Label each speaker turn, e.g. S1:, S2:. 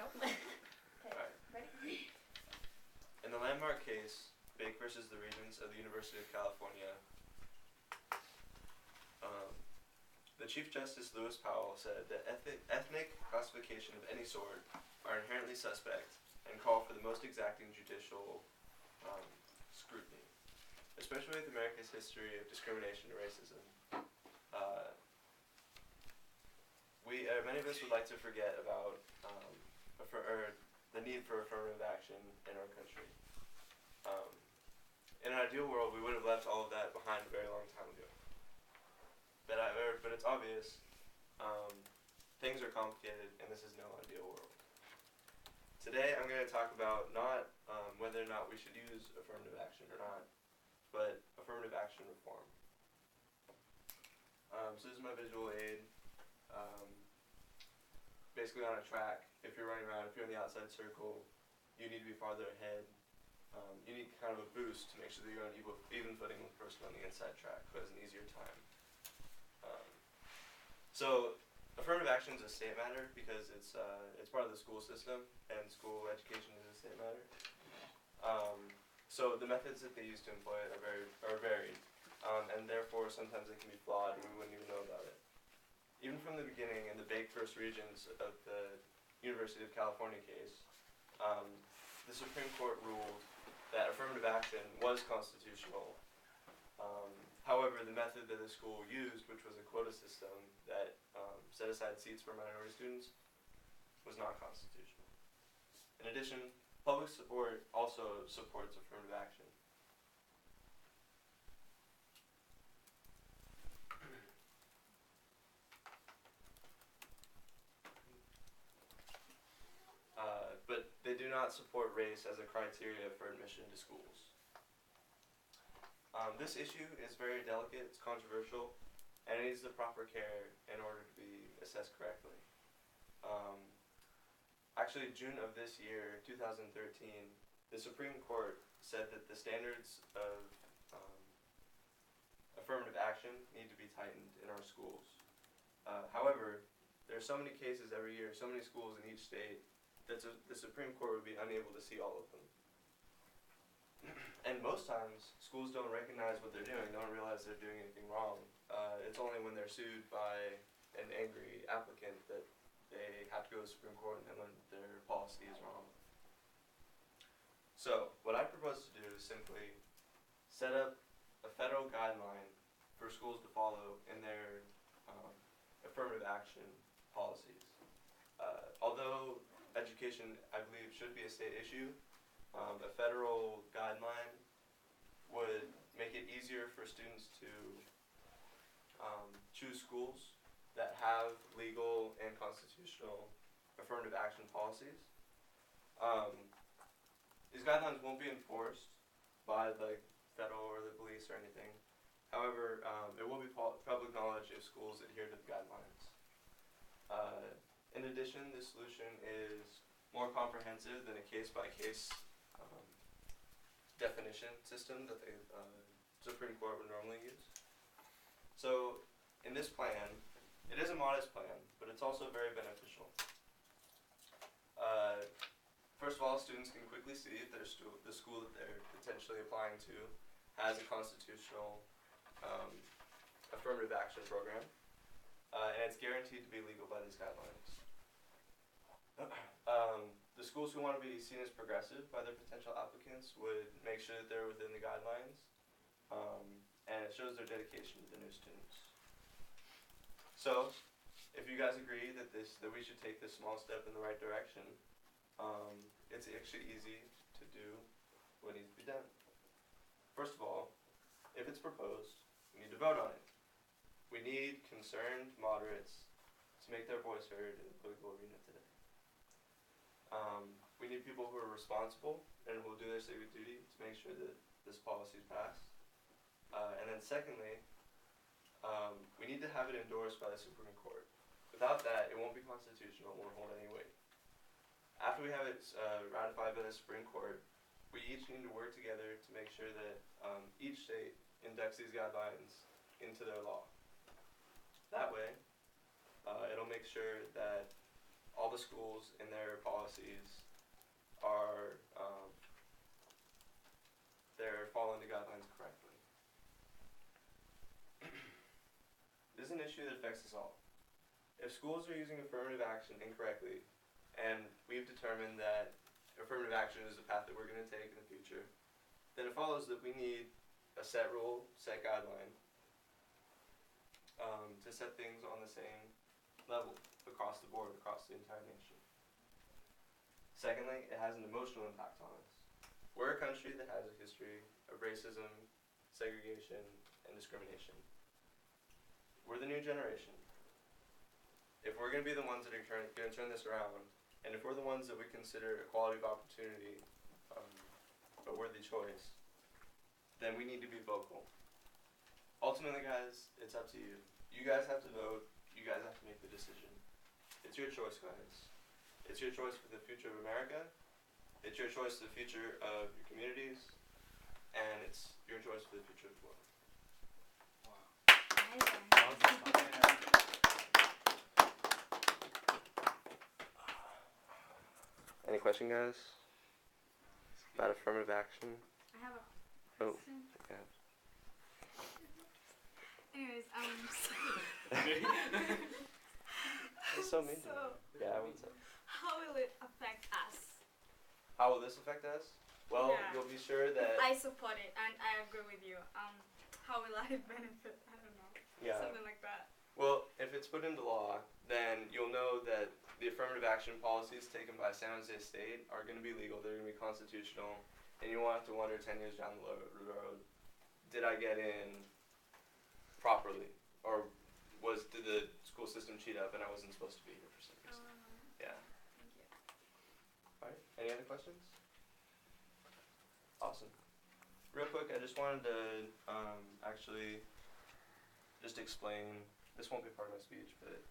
S1: Go. Okay,
S2: Alright.
S1: ready?
S2: In the landmark case, Bake versus the Regents of the University of California, the Chief Justice Lewis Powell said that ethnic classification of any sort are inherently suspect and call for the most exacting judicial scrutiny, especially with America's history of discrimination and racism. Many of us would like to forget about the need for affirmative action in our country. In an ideal world, we would have left all of that behind a very long time ago. But it's obvious things are complicated, and this is no ideal world. Today, I'm going to talk about not whether or not we should use affirmative action or not, but affirmative action reform. So this is my visual aid. Basically on a track, if you're running around, if you're in the outside circle, you need to be farther ahead. You need kind of a boost to make sure that you're on even footing with the person on the inside track who has an easier time. So affirmative action is a state matter because it's part of the school system, and school education is a state matter. So the methods that they use to employ it are varied, and therefore sometimes they can be flawed and we wouldn't even know about it. Even from the beginning, in the Bake versus Regents of the University of California case, the Supreme Court ruled that affirmative action was constitutional. However, the method that the school used, which was a quota system that set aside seats for minority students, was not constitutional. In addition, public support also supports affirmative action. But they do not support race as a criteria for admission to schools. This issue is very delicate, it's controversial, and it needs the proper care in order to be assessed correctly. Actually, June of this year, 2013, the Supreme Court said that the standards of affirmative action need to be tightened in our schools. However, there are so many cases every year, so many schools in each state, that the Supreme Court would be unable to see all of them. And most times, schools don't recognize what they're doing, don't realize they're doing anything wrong. It's only when they're sued by an angry applicant that they have to go to the Supreme Court and when their policy is wrong. So, what I propose to do is simply set up a federal guideline for schools to follow in their affirmative action policies. Although education, I believe, should be a state issue, a federal guideline would make it easier for students to choose schools that have legal and constitutional affirmative action policies. These guidelines won't be enforced by the federal or the police or anything. However, it will be public knowledge if schools adhere to the guidelines. In addition, this solution is more comprehensive than a case-by-case definition system that the Supreme Court would normally use. So, in this plan, it is a modest plan, but it's also very beneficial. First of all, students can quickly see if the school that they're potentially applying to has a constitutional affirmative action program, and it's guaranteed to be legal by these guidelines. The schools who want to be seen as progressive by their potential applicants would make sure that they're within the guidelines, and it shows their dedication to the new students. So, if you guys agree that we should take this small step in the right direction, it's actually easy to do what needs to be done. First of all, if it's proposed, we need to vote on it. We need concerned moderates to make their voice heard in the political arena today. We need people who are responsible and will do their civic duty to make sure that this policy is passed. And then secondly, we need to have it endorsed by the Supreme Court. Without that, it won't be constitutional, it won't hold any weight. After we have it ratified by the Supreme Court, we each need to work together to make sure that each state inducts these guidelines into their law. That way, it'll make sure that all the schools in their policies are they're following the guidelines correctly. This is an issue that affects us all. If schools are using affirmative action incorrectly, and we've determined that affirmative action is the path that we're going to take in the future, then it follows that we need a set rule, set guideline, to set things on the same level across the board, across the entire nation. Secondly, it has an emotional impact on us. We're a country that has a history of racism, segregation, and discrimination. We're the new generation. If we're going to be the ones that are going to turn this around, and if we're the ones that we consider equality of opportunity a worthy choice, then we need to be vocal. Ultimately, guys, it's up to you. You guys have to vote. You guys have to make the decision. It's your choice, guys. It's your choice for the future of America. It's your choice for the future of your communities. And it's your choice for the future of the world. Any question, guys? About affirmative action?
S1: I have a question.
S2: Yeah.
S1: Anyways,
S2: It's so mean.
S1: So,
S2: Yeah, I would say.
S1: how will it affect us?
S2: How will this affect us? Well,
S1: Yeah.
S2: you'll be sure that.
S1: I support it and I agree with you. How will I benefit? I don't know.
S2: Yeah.
S1: Something like that.
S2: Well, if it's put into law, then you'll know that the affirmative action policies taken by San Jose State are going to be legal. They're going to be constitutional, and you won't have to wonder 10 years down the road, did I get in properly, or did the school system cheat up and I wasn't supposed to be here for some reason? Yeah.
S1: Thank you.
S2: All right. Any other questions? Awesome. Real quick, I just wanted to actually just explain. This won't be part of my speech, but